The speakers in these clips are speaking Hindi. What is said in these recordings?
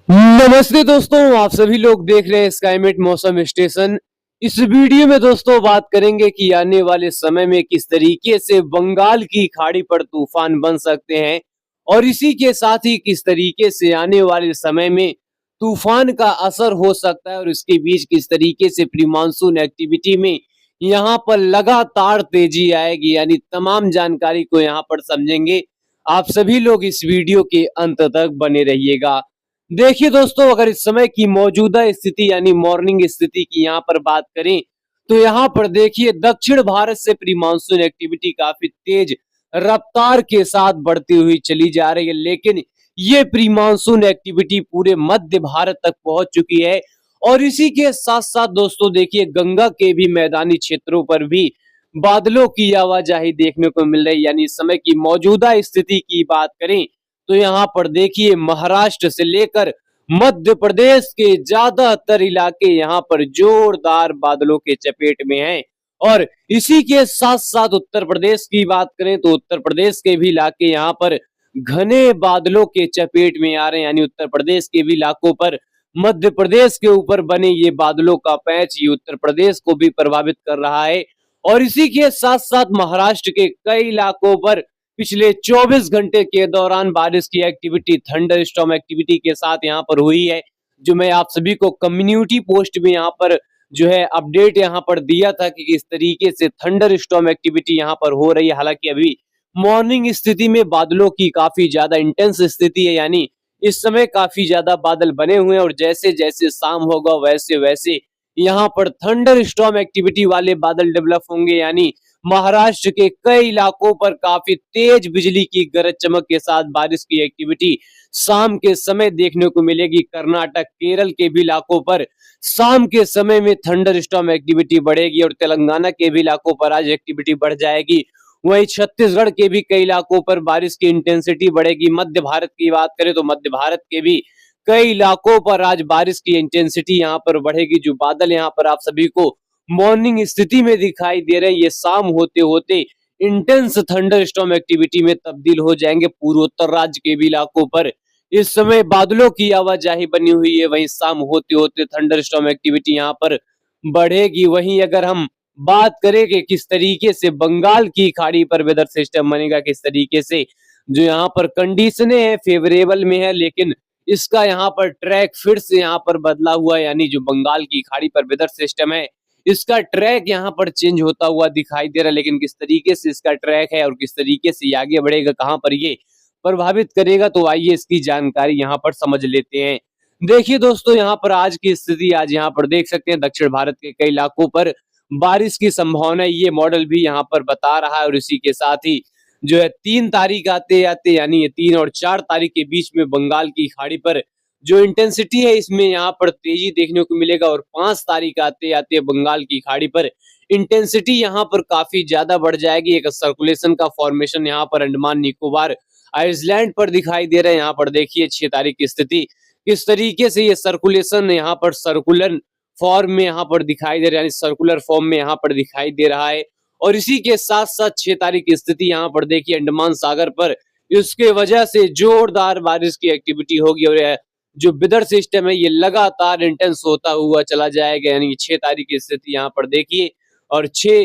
नमस्ते दोस्तों, आप सभी लोग देख रहे हैं स्काईमेट मौसम स्टेशन। इस वीडियो में दोस्तों बात करेंगे कि आने वाले समय में किस तरीके से बंगाल की खाड़ी पर तूफान बन सकते हैं और इसी के साथ ही किस तरीके से आने वाले समय में तूफान का असर हो सकता है और इसके बीच किस तरीके से प्री मानसून एक्टिविटी में यहाँ पर लगातार तेजी आएगी। यानी तमाम जानकारी को यहाँ पर समझेंगे। आप सभी लोग इस वीडियो के अंत तक बने रहिएगा। देखिए दोस्तों, अगर इस समय की मौजूदा स्थिति यानी मॉर्निंग स्थिति की यहाँ पर बात करें तो यहाँ पर देखिए दक्षिण भारत से प्री मानसून एक्टिविटी काफी तेज रफ्तार के साथ बढ़ती हुई चली जा रही है, लेकिन ये प्री मानसून एक्टिविटी पूरे मध्य भारत तक पहुंच चुकी है। और इसी के साथ साथ दोस्तों देखिए गंगा के भी मैदानी क्षेत्रों पर भी बादलों की आवाजाही देखने को मिल रही है। यानी इस समय की मौजूदा स्थिति की बात करें तो यहाँ पर देखिए महाराष्ट्र से लेकर मध्य प्रदेश के ज्यादातर इलाके यहाँ पर जोरदार बादलों के चपेट में हैं। और इसी के साथ साथ उत्तर प्रदेश की बात करें तो उत्तर प्रदेश के भी इलाके यहाँ पर घने बादलों के चपेट में आ रहे हैं। यानी उत्तर प्रदेश के भी इलाकों पर मध्य प्रदेश के ऊपर बने ये बादलों का पैच ये उत्तर प्रदेश को भी प्रभावित कर रहा है। और इसी के साथ साथ महाराष्ट्र के कई इलाकों पर पिछले 24 घंटे के दौरान बारिश की एक्टिविटी थंडर स्टॉर्म एक्टिविटी के साथ यहाँ पर हुई है, जो मैं आप सभी को कम्युनिटी पोस्ट में यहाँ पर जो है अपडेट यहाँ पर दिया था कि किस तरीके से थंडर स्टॉर्म एक्टिविटी यहाँ पर हो रही है। हालांकि अभी मॉर्निंग स्थिति में बादलों की काफी ज्यादा इंटेंस स्थिति है। यानी इस समय काफी ज्यादा बादल बने हुए हैं और जैसे जैसे शाम होगा वैसे वैसे यहाँ पर थंडर स्टॉर्म एक्टिविटी वाले बादल डेवलप होंगे। यानी महाराष्ट्र के कई इलाकों पर काफी तेज बिजली की गरज चमक के साथ बारिश की एक्टिविटी शाम के समय देखने को मिलेगी। कर्नाटक केरल के भी इलाकों पर शाम के समय में थंडर स्टॉर्म एक्टिविटी बढ़ेगी और तेलंगाना के भी इलाकों पर आज एक्टिविटी बढ़ जाएगी। वहीं छत्तीसगढ़ के भी कई इलाकों पर बारिश की इंटेंसिटी बढ़ेगी। मध्य भारत की बात करें तो मध्य भारत के भी कई इलाकों पर आज बारिश की इंटेंसिटी यहाँ पर बढ़ेगी। जो बादल यहाँ पर आप सभी को मॉर्निंग स्थिति में दिखाई दे रहे हैं ये शाम होते होते इंटेंस थंडर स्टॉर्म एक्टिविटी में तब्दील हो जाएंगे। पूर्वोत्तर राज्य के भी इलाकों पर इस समय बादलों की आवाजाही बनी हुई है। वहीं शाम होते होते थंडर स्टॉर्म एक्टिविटी यहाँ पर बढ़ेगी। वहीं अगर हम बात करें कि किस तरीके से बंगाल की खाड़ी पर वेदर सिस्टम बनेगा, किस तरीके से जो यहाँ पर कंडीशनें हैं फेवरेबल में है, लेकिन इसका यहाँ पर ट्रैक फिर से यहाँ पर बदला हुआ है। यानी जो बंगाल की खाड़ी पर वेदर सिस्टम है इसका ट्रैक यहाँ पर चेंज होता हुआ दिखाई दे रहा है। लेकिन किस तरीके से इसका ट्रैक है और किस तरीके से ये आगे बढ़ेगा, कहां पर ये प्रभावित करेगा, तो आइए इसकी जानकारी यहाँ पर समझ लेते हैं। देखिए दोस्तों, यहाँ पर आज की स्थिति आज यहाँ पर देख सकते हैं दक्षिण भारत के कई इलाकों पर बारिश की संभावना ये मॉडल भी यहाँ पर बता रहा है। और इसी के साथ ही जो है 3 तारीख आते आते यानी ये 3 और 4 तारीख के बीच में बंगाल की खाड़ी पर जो इंटेंसिटी है इसमें यहाँ पर तेजी देखने को मिलेगा। और 5 तारीख आते आते बंगाल की खाड़ी पर इंटेंसिटी यहाँ पर काफी ज्यादा बढ़ जाएगी। एक सर्कुलेशन का फॉर्मेशन यहाँ पर अंडमान निकोबार आइसलैंड पर दिखाई दे रहा है। यहाँ पर देखिए 6 तारीख की स्थिति किस तरीके से ये सर्कुलेशन यहाँ पर सर्कुलर फॉर्म में यहाँ पर दिखाई दे रहा है, यानी सर्कुलर फॉर्म में यहाँ पर दिखाई दे रहा है। और इसी के साथ साथ 6 तारीख की स्थिति यहाँ पर देखिए अंडमान सागर पर इसके वजह से जोरदार बारिश की एक्टिविटी होगी और जो वेदर सिस्टम है ये लगातार इंटेंस होता हुआ चला जाएगा। यानी 6 तारीख की स्थिति यहाँ पर देखिए। और 6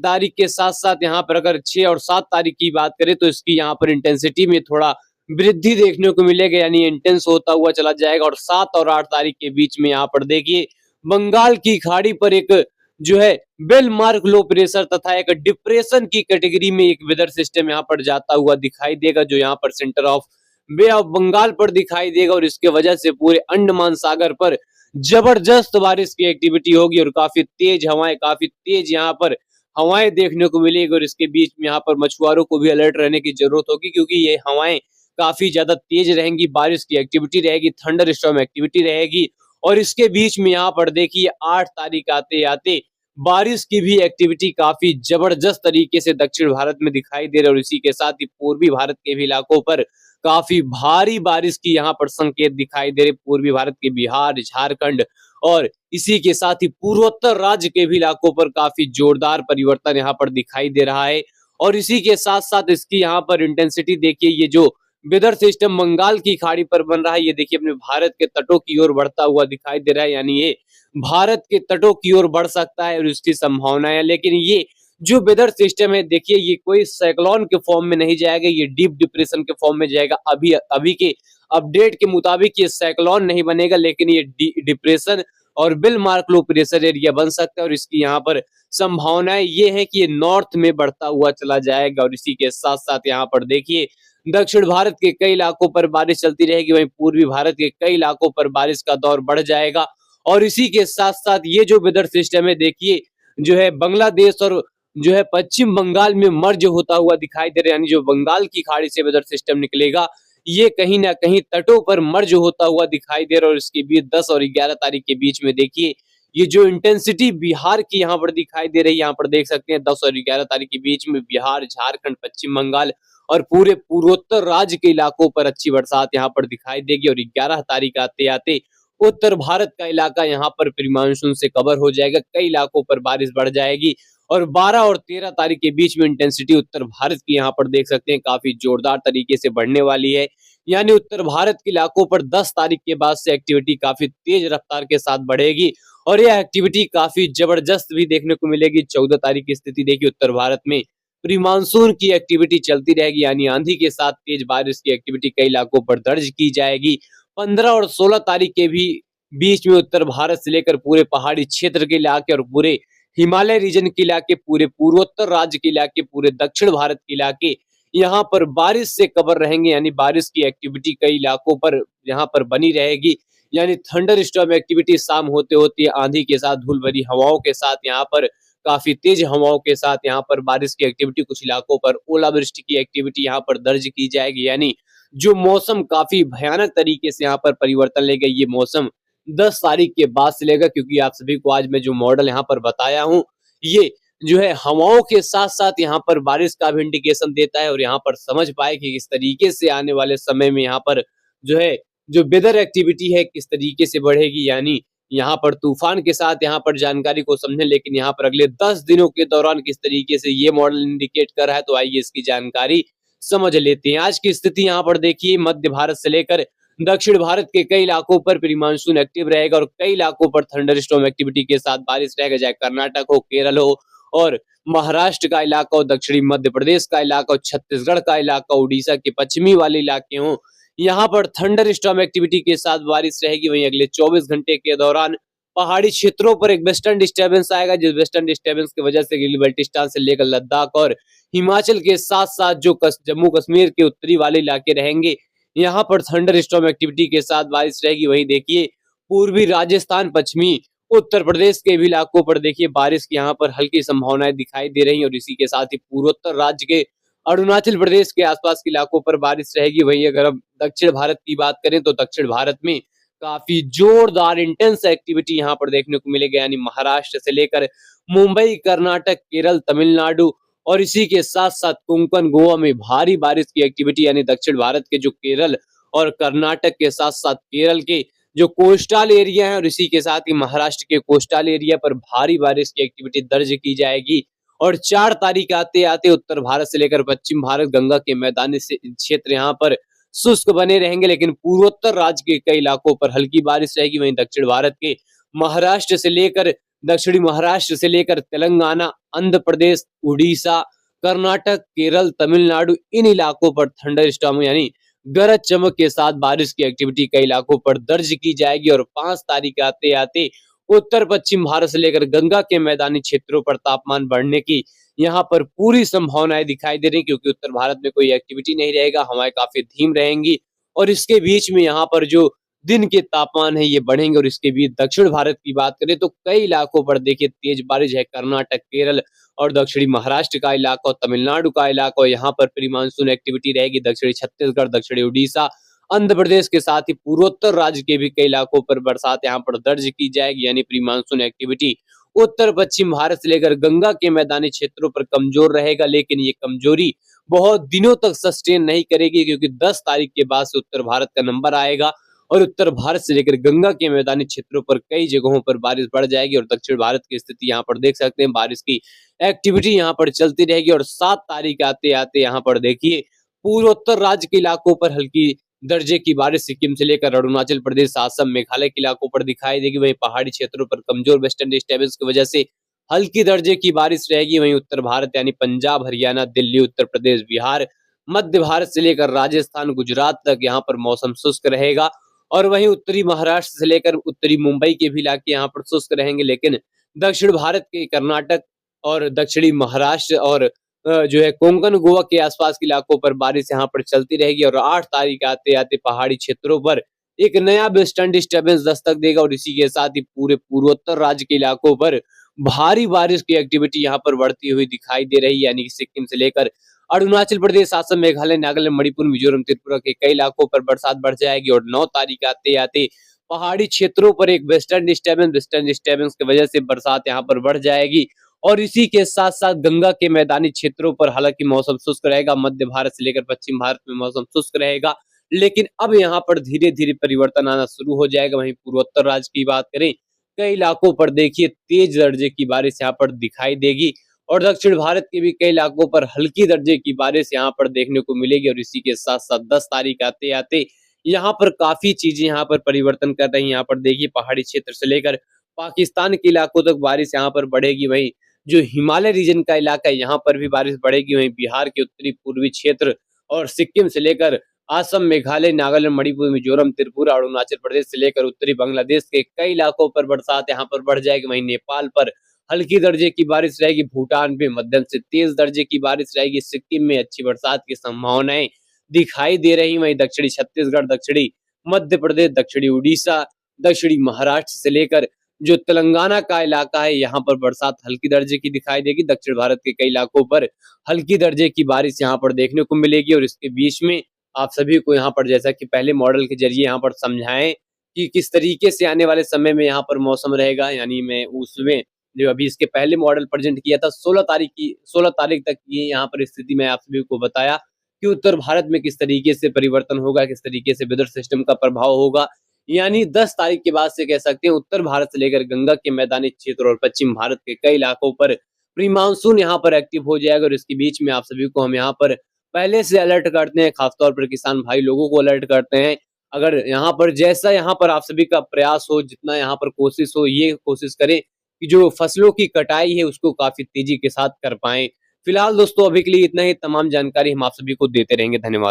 तारीख के साथ साथ यहाँ पर अगर 6 और 7 तारीख की बात करें तो इसकी यहाँ पर इंटेंसिटी में थोड़ा वृद्धि देखने को मिलेगा। यानी इंटेंस होता हुआ चला जाएगा। और 7 और 8 तारीख के बीच में यहाँ पर देखिए बंगाल की खाड़ी पर एक जो है बेल मार्क लो प्रेशर तथा एक डिप्रेशन की कैटेगरी में एक वेदर सिस्टम यहाँ पर जाता हुआ दिखाई देगा, जो यहाँ पर centre of Bay of Bengal पर दिखाई देगा। और इसके वजह से पूरे अंडमान सागर पर जबरदस्त बारिश की एक्टिविटी होगी और काफी तेज हवाएं, काफी तेज यहाँ पर हवाएं देखने को मिलेगी। और इसके बीच में यहाँ पर मछुआरों को भी अलर्ट रहने की जरूरत होगी, क्योंकि ये हवाएं काफी ज्यादा तेज रहेंगी, बारिश की एक्टिविटी रहेगी, थंडर स्टॉर्म एक्टिविटी रहेगी। और इसके बीच में यहाँ पर देखिए 8 तारीख आते आते बारिश की भी एक्टिविटी काफी जबरदस्त तरीके से दक्षिण भारत में दिखाई दे रही है। और इसी के साथ ही पूर्वी भारत के भी इलाकों पर काफी भारी बारिश की यहाँ पर संकेत दिखाई दे रहे। पूर्वी भारत के बिहार, झारखंड और इसी के साथ ही पूर्वोत्तर राज्य के भी इलाकों पर काफी जोरदार परिवर्तन यहाँ पर दिखाई दे रहा है। और इसी के साथ साथ इसकी यहाँ पर इंटेंसिटी देखिए, ये जो वेदर सिस्टम बंगाल की खाड़ी पर बन रहा है। ये देखिए अपने भारत के तटों की ओर बढ़ता हुआ दिखाई दे रहा है, यानी ये भारत के तटों की ओर बढ़ सकता है और इसकी संभावना है। लेकिन ये जो वेदर सिस्टम है देखिए, ये कोई साइक्लोन के फॉर्म में नहीं जाएगा, ये डीप डिप्रेशन के फॉर्म में जाएगा। अभी अभी के अपडेट के मुताबिक ये साइक्लोन नहीं बनेगा, लेकिन ये डिप्रेशन और bill mark low pressure area बन सकता है और इसकी यहाँ पर संभावनाएं ये है कि ये नॉर्थ में बढ़ता हुआ चला जाएगा। और इसी के साथ साथ यहाँ पर देखिए दक्षिण भारत के कई इलाकों पर बारिश चलती रहेगी, वहीं पूर्वी भारत के कई इलाकों पर बारिश का दौर बढ़ जाएगा। और इसी के साथ साथ ये जो वेदर सिस्टम है देखिए, जो है बांग्लादेश और जो है पश्चिम बंगाल में मर्ज होता हुआ दिखाई दे रहा है, यानी जो बंगाल की खाड़ी से वेदर सिस्टम निकलेगा ये कहीं ना कहीं तटों पर मर्ज होता हुआ दिखाई दे रहा है। और इसके बीच 10 और 11 तारीख के बीच में देखिए ये जो इंटेंसिटी बिहार की यहाँ पर दिखाई दे रही है, यहाँ पर देख सकते हैं 10 और 11 तारीख के बीच में बिहार, झारखंड, पश्चिम बंगाल और पूरे पूर्वोत्तर राज्य के इलाकों पर अच्छी बरसात यहाँ पर दिखाई देगी। और 11 तारीख आते आते उत्तर भारत का इलाका यहाँ पर प्री मानसून से कवर हो जाएगा, कई इलाकों पर बारिश बढ़ जाएगी। और 12 और 13 तारीख के बीच में इंटेंसिटी उत्तर भारत की यहाँ पर देख सकते हैं काफी जोरदार तरीके से बढ़ने वाली है, यानी उत्तर भारत के इलाकों पर 10 तारीख के बाद से एक्टिविटी काफी तेज रफ्तार के साथ बढ़ेगी और यह एक्टिविटी काफी जबरदस्त भी देखने को मिलेगी। 14 तारीख की स्थिति देखिए, उत्तर भारत में प्री मानसून की एक्टिविटी चलती रहेगी, यानी आंधी के साथ तेज बारिश की एक्टिविटी कई इलाकों पर दर्ज की जाएगी। 15 और 16 तारीख के भी बीच में उत्तर भारत से लेकर पूरे पहाड़ी क्षेत्र के इलाके और पूरे हिमालय रीजन के इलाके, पूरे पूर्वोत्तर राज्य के इलाके, पूरे दक्षिण भारत के इलाके यहाँ पर बारिश से कवर रहेंगे, यानी बारिश की एक्टिविटी कई इलाकों पर यहाँ पर बनी रहेगी। यानी थंडर स्टॉर्म एक्टिविटी शाम होते होते आंधी के साथ, धूल भरी हवाओं के साथ, यहाँ पर काफी तेज हवाओं के साथ यहाँ पर बारिश की एक्टिविटी, कुछ इलाकों पर ओलावृष्टि की एक्टिविटी यहाँ पर दर्ज की जाएगी। यानी जो मौसम काफी भयानक तरीके से यहाँ पर परिवर्तन लेगा, ये मौसम 10 तारीख के बाद से लेगा, क्योंकि आप सभी को आज मैं जो मॉडल यहाँ पर बताया हूँ ये जो है हवाओं के साथ साथ यहाँ पर बारिश का भी इंडिकेशन देता है। और यहाँ पर समझ पाए कि किस तरीके से आने वाले समय में यहाँ पर जो है जो वेदर एक्टिविटी है किस तरीके से बढ़ेगी, यानी यहाँ पर तूफान के साथ यहाँ पर जानकारी को समझें। लेकिन यहाँ पर अगले 10 दिनों के दौरान किस तरीके से ये मॉडल इंडिकेट कर रहा है, तो आइए इसकी जानकारी समझ लेते हैं। आज की स्थिति यहाँ पर देखिए, मध्य भारत से लेकर दक्षिण भारत के कई इलाकों पर प्री मानसून एक्टिव रहेगा और कई इलाकों पर थंडरस्टॉर्म एक्टिविटी के साथ बारिश रहेगा, चाहे कर्नाटक हो, केरल हो और महाराष्ट्र का इलाका हो, दक्षिणी मध्य प्रदेश का इलाका हो, छत्तीसगढ़ का इलाका, उड़ीसा के पश्चिमी वाले इलाके हो, यहाँ पर थंडर स्टॉर्म एक्टिविटी के साथ बारिश रहेगी। वहीं अगले 24 घंटे के दौरान पहाड़ी क्षेत्रों पर एक वेस्टर्न डिस्टर्बेंस आएगा, जिस वेस्टर्न डिस्टर्बेंस की वजह से गिलगित बाल्टिस्तान से लेकर लद्दाख और हिमाचल के साथ साथ जो जम्मू कश्मीर के उत्तरी वाले इलाके रहेंगे, यहाँ पर थंडर स्टॉर्म एक्टिविटी के साथ बारिश रहेगी। वहीं देखिए पूर्वी राजस्थान, पश्चिमी उत्तर प्रदेश के भी इलाकों पर देखिए बारिश की यहाँ पर हल्की संभावनाएं दिखाई दे रही है। और इसी के साथ ही पूर्वोत्तर राज्य के अरुणाचल प्रदेश के आसपास के इलाकों पर बारिश रहेगी। वहीं अगर हम दक्षिण भारत की बात करें तो दक्षिण भारत में काफी जोरदार इंटेंस एक्टिविटी यहाँ पर देखने को मिलेगी, यानी महाराष्ट्र से लेकर मुंबई, कर्नाटक, केरल, तमिलनाडु और इसी के साथ साथ कोंकण, गोवा में भारी बारिश की एक्टिविटी, यानी दक्षिण भारत के जो केरल और कर्नाटक के साथ साथ केरल के जो कोस्टल एरिया है और इसी के साथ ही महाराष्ट्र के कोस्टल एरिया पर भारी बारिश की एक्टिविटी दर्ज की जाएगी। और 4 तारीख आते आते उत्तर भारत से लेकर पश्चिम भारत, गंगा के मैदानी क्षेत्र यहाँ पर शुष्क बने रहेंगे, लेकिन पूर्वोत्तर राज्य के कई इलाकों पर हल्की बारिश रहेगी। वहीं दक्षिण भारत के महाराष्ट्र से लेकर दक्षिणी महाराष्ट्र से लेकर तेलंगाना, आंध्र प्रदेश, उड़ीसा, कर्नाटक, केरल, तमिलनाडु, इन इलाकों पर थंडर स्टॉर्म यानी गरज चमक के साथ बारिश की एक्टिविटी कई इलाकों पर दर्ज की जाएगी। और 5 तारीख आते आते उत्तर पश्चिम भारत से लेकर गंगा के मैदानी क्षेत्रों पर तापमान बढ़ने की यहाँ पर पूरी संभावनाएं दिखाई दे रही, क्योंकि उत्तर भारत में कोई एक्टिविटी नहीं रहेगा, हवाएं काफी धीम रहेंगी और इसके बीच में यहाँ पर जो दिन के तापमान है ये बढ़ेंगे। और इसके बीच दक्षिण भारत की बात करें तो कई इलाकों पर देखिए तेज बारिश है, कर्नाटक, केरल और दक्षिणी महाराष्ट्र का इलाका और तमिलनाडु का इलाका, यहाँ पर प्री मानसून एक्टिविटी रहेगी। दक्षिणी छत्तीसगढ़, दक्षिणी उड़ीसा, आंध्र प्रदेश के साथ ही पूर्वोत्तर राज्य के भी कई इलाकों पर बरसात यहाँ पर दर्ज की जाएगी, यानी प्री मानसून एक्टिविटी उत्तर पश्चिम भारत से लेकर गंगा के मैदानी क्षेत्रों पर कमजोर रहेगा। लेकिन ये कमजोरी बहुत दिनों तक सस्टेन नहीं करेगी, क्योंकि 10 तारीख के बाद से उत्तर भारत का नंबर आएगा और उत्तर भारत से लेकर गंगा के मैदानी क्षेत्रों पर कई जगहों पर बारिश बढ़ जाएगी। और दक्षिण भारत की स्थिति यहाँ पर देख सकते हैं, बारिश की एक्टिविटी यहाँ पर चलती रहेगी। और 7 तारीख आते आते यहाँ पर देखिए पूर्वोत्तर राज्य के इलाकों पर हल्की दर्जे की बारिश सिक्किम से लेकर अरुणाचल प्रदेश, असम, मेघालय के इलाकों पर दिखाई देगी। वहीं पहाड़ी क्षेत्रों पर कमजोर वेस्टर्न डिस्टर्बेंस की वजह से हल्की दर्जे की बारिश रहेगी। वहीं उत्तर भारत यानी पंजाब, हरियाणा, दिल्ली, उत्तर प्रदेश, बिहार, मध्य भारत से लेकर राजस्थान, गुजरात तक यहाँ पर मौसम शुष्क रहेगा। और वहीं उत्तरी महाराष्ट्र से लेकर उत्तरी मुंबई के भी इलाके यहाँ पर शुष्क रहेंगे। लेकिन दक्षिण भारत के कर्नाटक और दक्षिणी महाराष्ट्र और जो है कोंकण, गोवा के आसपास के इलाकों पर बारिश यहाँ पर चलती रहेगी। और 8 तारीख आते आते पहाड़ी क्षेत्रों पर एक नया वेस्टर्न डिस्टर्बेंस दस्तक देगा और इसी के साथ ही पूरे पूर्वोत्तर राज्य के इलाकों पर भारी बारिश की एक्टिविटी यहाँ पर बढ़ती हुई दिखाई दे रही है। यानी कि सिक्किम से लेकर अरुणाचल प्रदेश, असम, मेघालय, नागालैंड, मणिपुर, मिजोरम, त्रिपुरा के कई इलाकों पर बरसात बढ़ जाएगी। और 9 तारीख आते आते पहाड़ी क्षेत्रों पर एक वेस्टर्न डिस्टर्बेंस की वजह से बरसात यहाँ पर बढ़ जाएगी। और इसी के साथ साथ गंगा के मैदानी क्षेत्रों पर हालांकि मौसम शुष्क रहेगा। मध्य भारत से लेकर पश्चिम भारत में मौसम शुष्क रहेगा, लेकिन अब यहाँ पर धीरे धीरे परिवर्तन आना शुरू हो जाएगा। वहीं पूर्वोत्तर राज्य की बात करें, कई इलाकों पर देखिए तेज दर्जे की बारिश यहाँ पर दिखाई देगी। और दक्षिण भारत के भी कई इलाकों पर हल्की दर्जे की बारिश यहाँ पर देखने को मिलेगी। और इसी के साथ साथ 10 तारीख आते आते यहाँ पर काफी चीजें यहाँ पर परिवर्तन कर रही हैं। यहाँ पर देखिए पहाड़ी क्षेत्र से लेकर पाकिस्तान के इलाकों तक बारिश यहाँ पर बढ़ेगी। वहीं जो हिमालय रीजन का इलाका है यहाँ पर भी बारिश बढ़ेगी। वहीं बिहार के उत्तरी पूर्वी क्षेत्र और सिक्किम से लेकर असम, मेघालय, नागालैंड, मणिपुर, मिजोरम, त्रिपुरा, अरुणाचल प्रदेश से लेकर उत्तरी बांग्लादेश के कई इलाकों पर बरसात यहाँ पर बढ़ जाएगी। वहीं नेपाल पर हल्की दर्जे की बारिश रहेगी। भूटान पे मध्यम से तेज दर्जे की बारिश रहेगी। सिक्किम में अच्छी बरसात की संभावनाएं दिखाई दे रही। वहीं दक्षिणी छत्तीसगढ़, दक्षिणी मध्य प्रदेश, दक्षिणी उड़ीसा, दक्षिणी महाराष्ट्र से लेकर जो तेलंगाना का इलाका है यहाँ पर बरसात हल्की दर्जे की दिखाई देगी। दक्षिण भारत के कई इलाकों पर हल्की दर्जे की बारिश यहाँ पर देखने को मिलेगी। और इसके बीच में आप सभी को यहाँ पर जैसा कि पहले मॉडल के जरिए यहाँ पर समझाएं कि किस तरीके से आने वाले समय में यहाँ पर मौसम रहेगा। यानी मैं उसमें जो अभी इसके पहले मॉडल प्रेजेंट किया था 16 तारीख तक की यहाँ पर स्थिति में आप सभी को बताया कि उत्तर भारत में किस तरीके से परिवर्तन होगा, किस तरीके से वेदर सिस्टम का प्रभाव होगा। यानी 10 तारीख के बाद से कह सकते हैं उत्तर भारत से लेकर गंगा के मैदानी क्षेत्र और पश्चिम भारत के कई इलाकों पर प्री मानसून यहाँ पर एक्टिव हो जाएगा। और इसके बीच में आप सभी को हम यहाँ पर पहले से अलर्ट करते हैं, खासतौर पर किसान भाई लोगों को अलर्ट करते हैं। अगर यहाँ पर जैसा यहाँ पर आप सभी का प्रयास हो, जितना यहाँ पर कोशिश हो, ये कोशिश करें कि जो फसलों की कटाई है उसको काफी तेजी के साथ कर पाएं। फिलहाल दोस्तों अभी के लिए इतना ही। तमाम जानकारी हम आप सभी को देते रहेंगे। धन्यवाद।